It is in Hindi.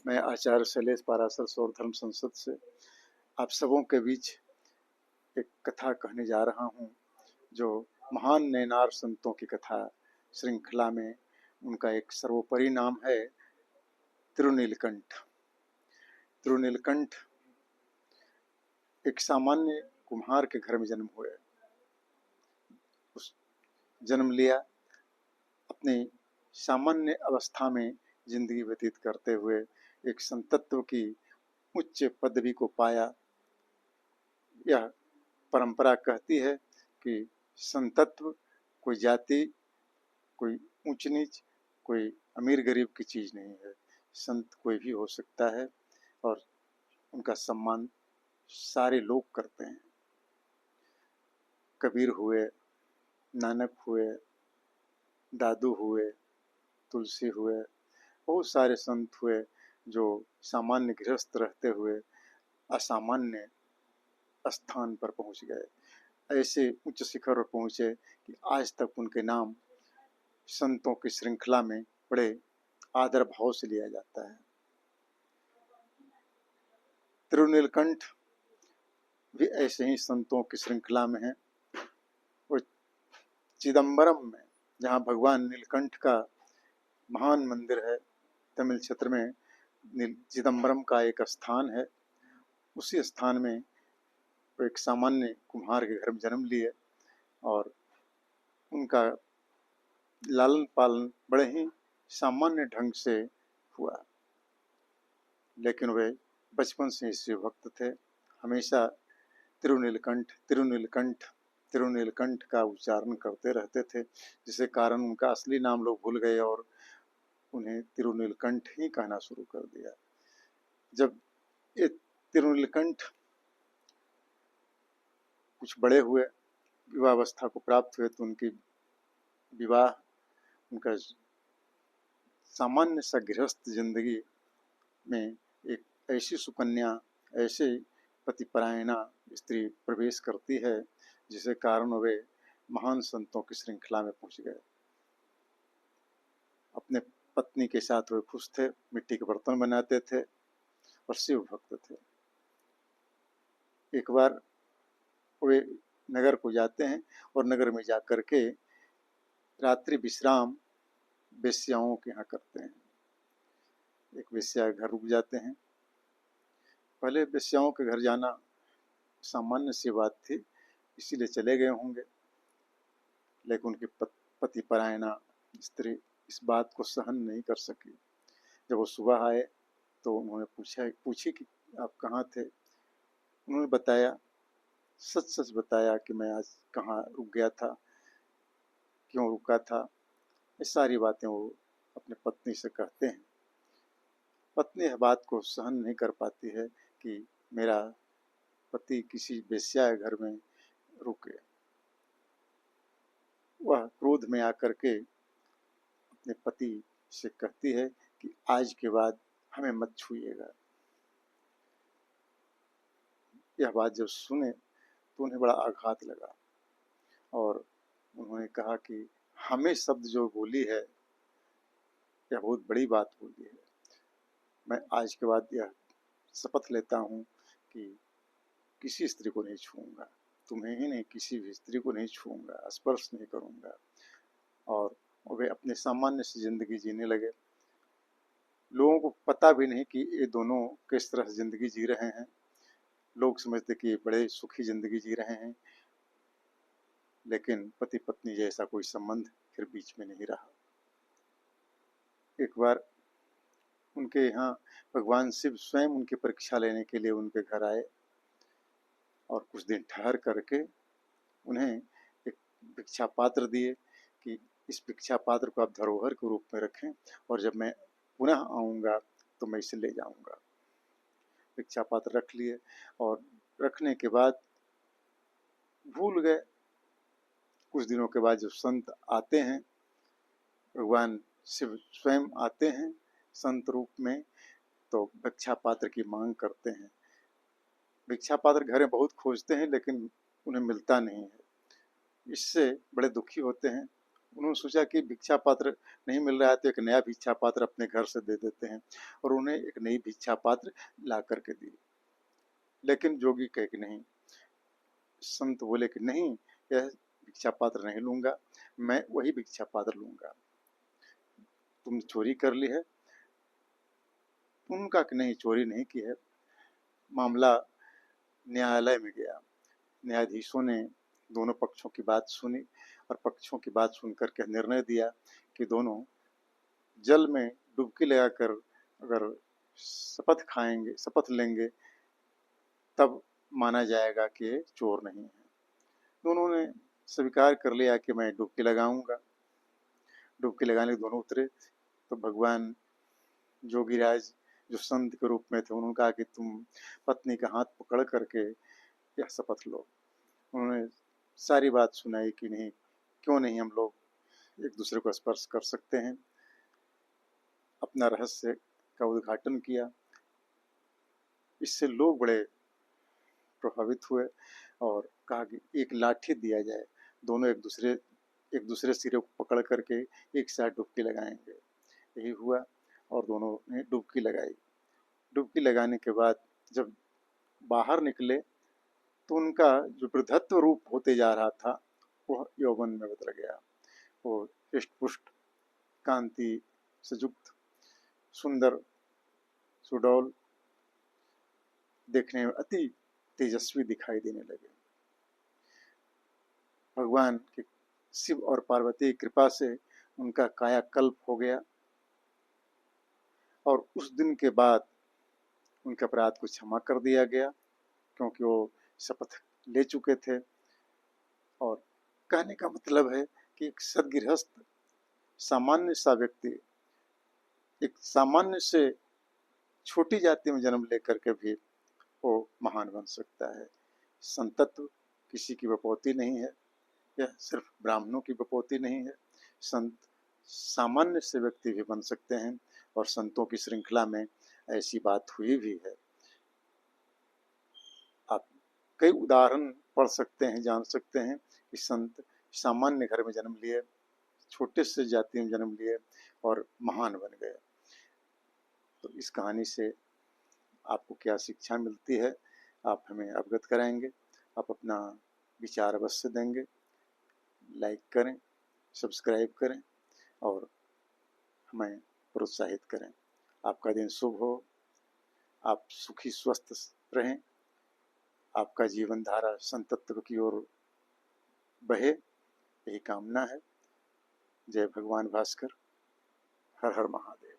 मैं आचार्य शैलेश पाराशर सौर धर्म संसद से आप सबों के बीच एक कथा कहने जा रहा हूँ, जो महान नैनार संतों की कथा श्रृंखला में उनका एक सर्वोपरि नाम है तिरुनीलकंठ। तिरुनीलकंठ एक सामान्य कुम्हार के घर में जन्म हुए। उस जन्म लिया, अपनी सामान्य अवस्था में जिंदगी व्यतीत करते हुए एक संतत्व की उच्च पदवी को पाया। यह परंपरा कहती है कि संतत्व कोई जाति, कोई ऊंच नीच, कोई अमीर गरीब की चीज नहीं है। संत कोई भी हो सकता है और उनका सम्मान सारे लोग करते हैं। कबीर हुए, नानक हुए, दादू हुए, तुलसी हुए, बहुत सारे संत हुए जो सामान्य गृहस्थ रहते हुए असामान्य स्थान पर पहुंच गए। ऐसे उच्च शिखर पर पहुंचे कि आज तक उनके नाम संतों की श्रृंखला में बड़े आदर भाव से लिया जाता है। तिरुनीलकंठ भी ऐसे ही संतों की श्रृंखला में है। वो चिदम्बरम में, जहाँ भगवान नीलकंठ का महान मंदिर है, तमिल क्षेत्र में चिदम्बरम का एक स्थान है। उसी स्थान में वो एक सामान्य कुम्हार के घर में जन्म लिए और उनका लालन पालन बड़े ही सामान्य ढंग से हुआ। लेकिन वे बचपन से ही शिव भक्त थे। हमेशा तिरुनीलकंठ तिरुनीलकंठ तिरुनीलकंठ का उच्चारण करते रहते थे, जिसके कारण उनका असली नाम लोग भूल गए और उन्हें तिरुनीलकंठ ही कहना शुरू कर दिया। जब ये तिरुनीलकंठ कुछ बड़े हुए, विवाहावस्था को प्राप्त हुए, तो उनकी विवाह, उनका सामान्य सा गृहस्थ जिंदगी में एक ऐसी सुकन्या, ऐसे पतिपरायणा स्त्री प्रवेश करती है जिसके कारण वे महान संतों की श्रृंखला में पहुंच गए। अपने पत्नी के साथ वे खुश थे, मिट्टी के बर्तन बनाते थे और शिव भक्त थे। एक बार वे नगर को जाते हैं और नगर में जाकर के रात्रि विश्राम वेश्याओं के यहाँ करते हैं। एक वेश्या घर रुक जाते हैं। पहले वेश्याओं के घर जाना सामान्य सी बात थी, इसीलिए चले गए होंगे। लेकिन उनकी पतिपरायणा स्त्री इस बात को सहन नहीं कर सकी। जब वो सुबह आए तो उन्होंने पूछी कि आप कहाँ थे। उन्होंने बताया, सच सच बताया कि मैं आज कहाँ रुक गया था, क्यों रुका था। ये सारी बातें वो अपने पत्नी से कहते हैं। पत्नी इस बात को सहन नहीं कर पाती है कि मेरा पति किसी वेश्या घर में रुके। वह क्रोध में आकर के अपने पति से कहती है कि आज के बाद हमें मत छूइएगा। यह बात जब सुने तो उन्हें बड़ा आघात लगा और उन्होंने कहा कि हमें शब्द जो बोली है, यह बहुत बड़ी बात बोली है। मैं आज के बाद यह शपथ लेता हूँ कि किसी स्त्री को नहीं छूऊंगा, तुम्हें ही नहीं, किसी भी स्त्री को नहीं छूऊंगा, स्पर्श नहीं करूंगा। और वे अपने सामान्य से जिंदगी जीने लगे। लोगों को पता भी नहीं कि ये दोनों किस तरह जिंदगी जी रहे हैं। लोग समझते कि बड़े सुखी जिंदगी जी रहे हैं, लेकिन पति पत्नी जैसा कोई संबंध फिर बीच में नहीं रहा। एक बार उनके यहाँ भगवान शिव स्वयं उनकी परीक्षा लेने के लिए उनके घर आए और कुछ दिन ठहर करके उन्हें एक भिक्षा पात्र दिए कि इस भिक्षा पात्र को आप धरोहर के रूप में रखें और जब मैं पुनः आऊँगा तो मैं इसे ले जाऊँगा। भिक्षा पात्र रख लिए और रखने के बाद भूल गए। कुछ दिनों के बाद जब संत आते हैं, भगवान शिव स्वयं आते हैं संत रूप में, तो भिक्षा पात्र की मांग करते हैं। भिक्षा पात्र घर में बहुत खोजते हैं लेकिन उन्हें मिलता नहीं है। इससे बड़े दुखी होते हैं। उन्होंने सोचा कि भिक्षा पात्र नहीं मिल रहा है तो एक नया भिक्षा पात्र अपने घर से दे देते हैं, और उन्हें एक नई भिक्षा पात्र ला करके दी। लेकिन जोगी कहे कि नहीं, संत बोले कि नहीं, यह भिक्षा पात्र नहीं लूंगा, मैं वही भिक्षा पात्र लूंगा, तुम चोरी कर ली है। उनका कि नहीं, चोरी नहीं की है। मामला न्यायालय में गया। न्यायाधीशों ने दोनों पक्षों की बात सुनी और पक्षों की बात सुनकर के निर्णय दिया कि दोनों जल में डुबकी लगाकर अगर शपथ लेंगे तब माना जाएगा कि ये चोर नहीं है। दोनों ने स्वीकार कर लिया कि मैं डुबकी लगाऊंगा। डुबकी लगाने के दोनों उतरे तो भगवान जोगीराज जो संत के रूप में थे, उन्होंने कहा कि तुम पत्नी का हाथ पकड़ करके यह शपथ लो। उन्होंने सारी बात सुनाई कि नहीं, क्यों नहीं हम लोग एक दूसरे को स्पर्श कर सकते हैं। अपना रहस्य का उद्घाटन किया। इससे लोग बड़े प्रभावित हुए और कहा कि एक लाठी दिया जाए, दोनों एक दूसरे सिरे को पकड़ करके एक साथ डुबकी लगाएंगे। यही हुआ और दोनों ने डुबकी लगाई। डुबकी लगाने के बाद जब बाहर निकले तो उनका जो वृद्धत्व रूप होते जा रहा था वह यौवन में बदल गया। वो हृष्ट पुष्ट, कांति से युक्त, सुंदर, सुडौल, देखने में अति तेजस्वी दिखाई देने लगे। भगवान के शिव और पार्वती की कृपा से उनका कायाकल्प हो गया और उस दिन के बाद उनके अपराध को क्षमा कर दिया गया, क्योंकि वो शपथ ले चुके थे। और कहने का मतलब है कि एक सद्गृहस्थ, सामान्य सा व्यक्ति, एक सामान्य से छोटी जाति में जन्म लेकर के भी वो महान बन सकता है। संतत्व किसी की बपौती नहीं है, यह सिर्फ ब्राह्मणों की बपौती नहीं है। संत सामान्य से व्यक्ति भी बन सकते हैं और संतों की श्रृंखला में ऐसी बात हुई भी है। आप कई उदाहरण पढ़ सकते हैं, जान सकते हैं कि संत सामान्य घर में जन्म लिए, छोटे से जाति में जन्म लिए और महान बन गए। तो इस कहानी से आपको क्या शिक्षा मिलती है, आप हमें अवगत कराएंगे। आप अपना विचार अवश्य देंगे। लाइक करें, सब्सक्राइब करें और हमें प्रोत्साहित करें। आपका दिन शुभ हो, आप सुखी स्वस्थ रहें, आपका जीवन धारा संतत्व की ओर बहे, यही कामना है। जय भगवान भास्कर। हर हर महादेव।